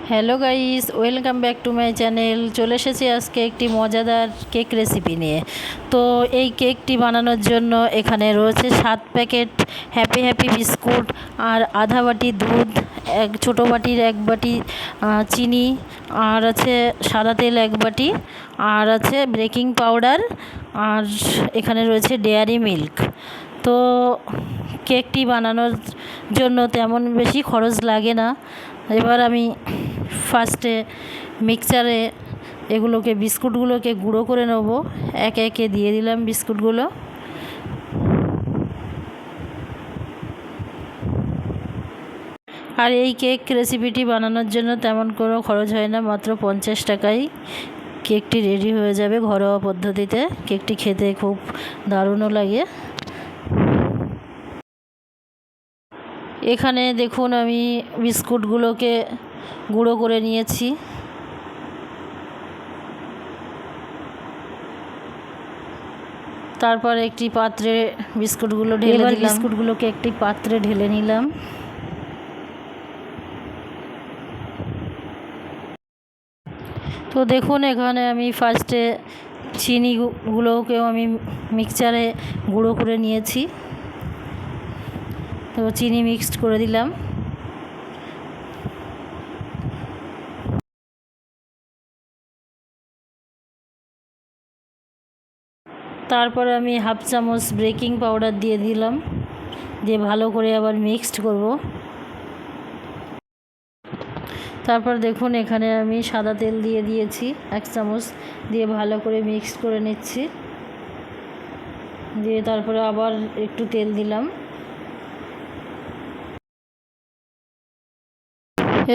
Hello guys, welcome back to my channel. চলে এসেছি আজকে একটি মজাদার কেক রেসিপি নিয়ে। তো এই কেকটি বানানোর জন্য এখানে রয়েছে 7 প্যাকেট হ্যাপি হ্যাপি বিস্কুট, আর আধা বাটি দুধ, এক ছোটো বাটির 1 বাটি চিনি, আর আছে সাদা তেল 1 বাটি, আর আছে বেকিং পাউডার, আর এখানে রয়েছে ডেয়ারি মিল্ক। তো কেকটি বানানোর জন্য তেমন বেশি খরচ লাগে না। এবার আমি ফার্স্টে মিক্সচারে বিস্কুটগুলোকে গুঁড়ো করে নেব। একে একে দিয়ে দিলাম বিস্কুটগুলো। আর এই কেক রেসিপিটি বানানোর জন্য তেমন কোনো খরচ হয় না, মাত্র 50 টাকায় কেকটি রেডি হয়ে যাবে ঘরোয়া পদ্ধতিতে। কেকটি খেতে খুব দারুণও লাগে। এখানে দেখুন আমি বিস্কুটগুলোকে গুঁড়ো করে নিয়েছি। তারপর একটি পাত্রে বিস্কুটগুলোকে একটি পাত্রে ঢেলে নিলাম। তো দেখুন এখানে আমি ফার্স্টে চিনিগুলোকেও আমি মিক্সচারে গুঁড়ো করে নিয়েছি। তো চিনি মিক্সড করে দিলাম। তারপরে আমি হাফ চামচ বেকিং পাউডার দিয়ে দিলাম, দিয়ে ভালো করে আবার মিক্সড করব। তারপর দেখুন এখানে আমি সাদা তেল দিয়ে দিয়েছি 1 চামচ, দিয়ে ভালো করে মিক্সড করে নিচ্ছি। দিয়ে তারপরে আবার একটু তেল দিলাম।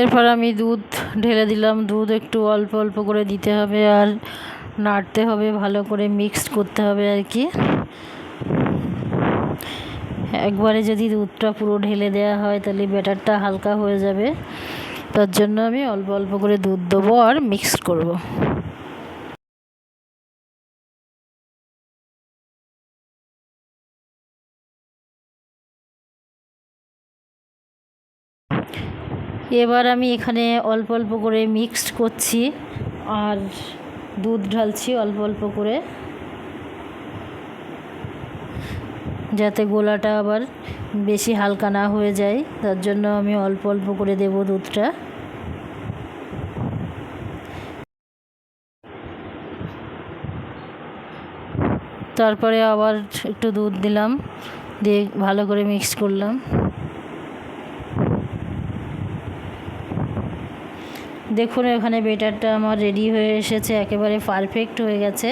এরপর আমি দুধ ঢেলে দিলাম। দুধ একটু অল্প অল্প করে দিতে হবে, আর নাড়তে হবে, ভালো করে মিক্সড করতে হবে আর কি। একবারে যদি দুধটা পুরো ঢেলে দেওয়া হয় তাহলে ব্যাটারটা হালকা হয়ে যাবে। তার জন্য আমি অল্প অল্প করে দুধ দেবো আর মিক্স করব। এবার আমি এখানে অল্প অল্প করে মিক্সড করছি, আর দুধ ঢালছি অল্প অল্প করে, যাতে গোলাটা আবার বেশি হালকা না হয়ে যায়। তার জন্য আমি অল্প অল্প করে দেব দুধটা। তারপরে আবার একটু দুধ দিলাম, দিয়ে ভালো করে মিক্স করলাম। দেখুন এখানে ব্যাটারটা আমার রেডি হয়ে এসেছে, একেবারে পারফেক্ট হয়ে গেছে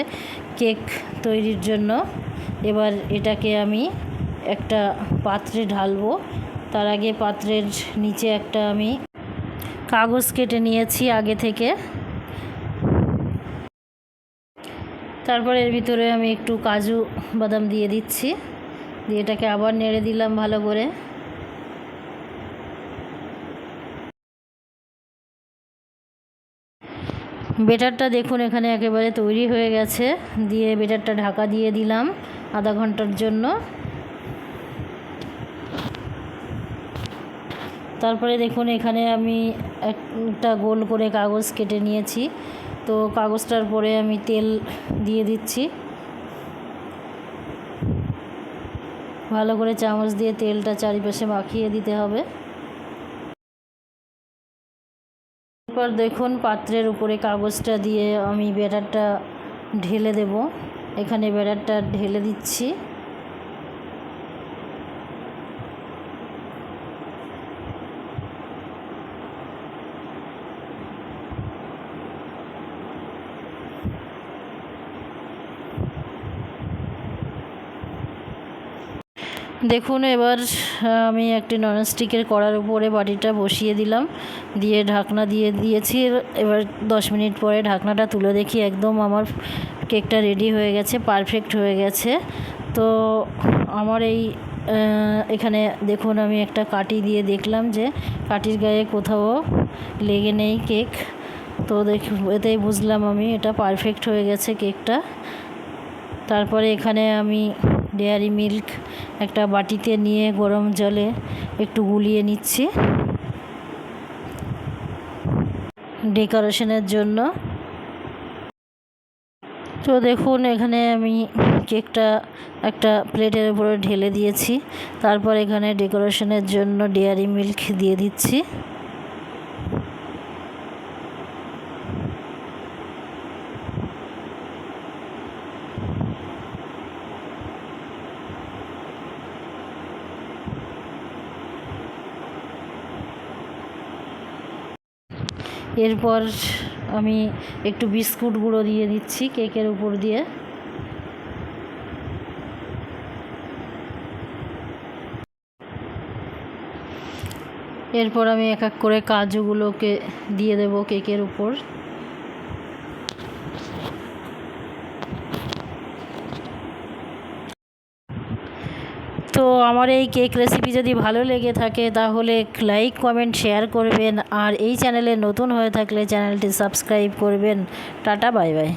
কেক তৈরির জন্য। এবার এটাকে আমি একটা পাত্রে ঢালবো। তার আগে পাত্রের নিচে একটা আমি কাগজ কেটে নিয়েছি আগে থেকে। তারপর এর ভিতরে আমি একটু কাজু বাদাম দিয়ে দিচ্ছি, দিয়ে এটাকে আবার নেড়ে দিলাম ভালো করে। ব্যাটারটা দেখুন এখানে একেবারে তৈরি হয়ে গেছে। দিয়ে ব্যাটারটা ঢাকা দিয়ে দিলাম আধা ঘন্টার জন্য। তারপরে দেখুন এখানে আমি একটা গোল করে কাগজ কেটে নিয়েছি। তো কাগজটার পরে আমি তেল দিয়ে দিচ্ছি। ভালো করে চামচ দিয়ে তেলটা চারিপাশে মাখিয়ে দিতে হবে। এরপর দেখুন পাত্রের উপরে কাগজটা দিয়ে আমি ব্যাটারটা ঢেলে দেব। এখানে ব্যাটারটা ঢেলে দিচ্ছি। দেখুন এবার আমি একটি ননস্টিকের কড়ার উপরে বাটিটা বসিয়ে দিলাম, দিয়ে ঢাকনা দিয়ে দিয়েছি। এবার 10 মিনিট পরে ঢাকনাটা তুলে দেখি একদম আমার কেকটা রেডি হয়ে গেছে, পারফেক্ট হয়ে গেছে। তো আমার এখানে দেখুন আমি একটা কাঠি দিয়ে দেখলাম যে কাঠির গায়ে কোথাও লেগে নেই কেক। তো এতেই বুঝলাম আমি এটা পারফেক্ট হয়ে গেছে কেকটা। তারপরে এখানে আমি ডেয়ারি মিল্ক একটা বাটিতে নিয়ে গরম জলে একটু গুলিয়ে নিচ্ছি। ডেকোরেশনের জন্য। তো দেখুন এখানে আমি কেকটা একটা প্লেটের উপরে ঢেলে দিয়েছি। তারপর এখানে ডেকোরেশনের জন্য ডেয়ারি মিল্ক দিয়ে দিচ্ছি। এরপর আমি একটু বিস্কুট গুঁড়ো দিয়ে দিচ্ছি কেকের উপর দিয়ে। এরপর আমি এক এক করে কাজুগুলোকে দিয়ে দেব কেকের উপর। তো আমার এই কেক রেসিপি যদি ভালো লেগে থাকে তাহলে লাইক কমেন্ট শেয়ার করবেন, আর এই চ্যানেলে নতুন হয়ে থাকলে চ্যানেলটি সাবস্ক্রাইব করবেন। Tata bye bye.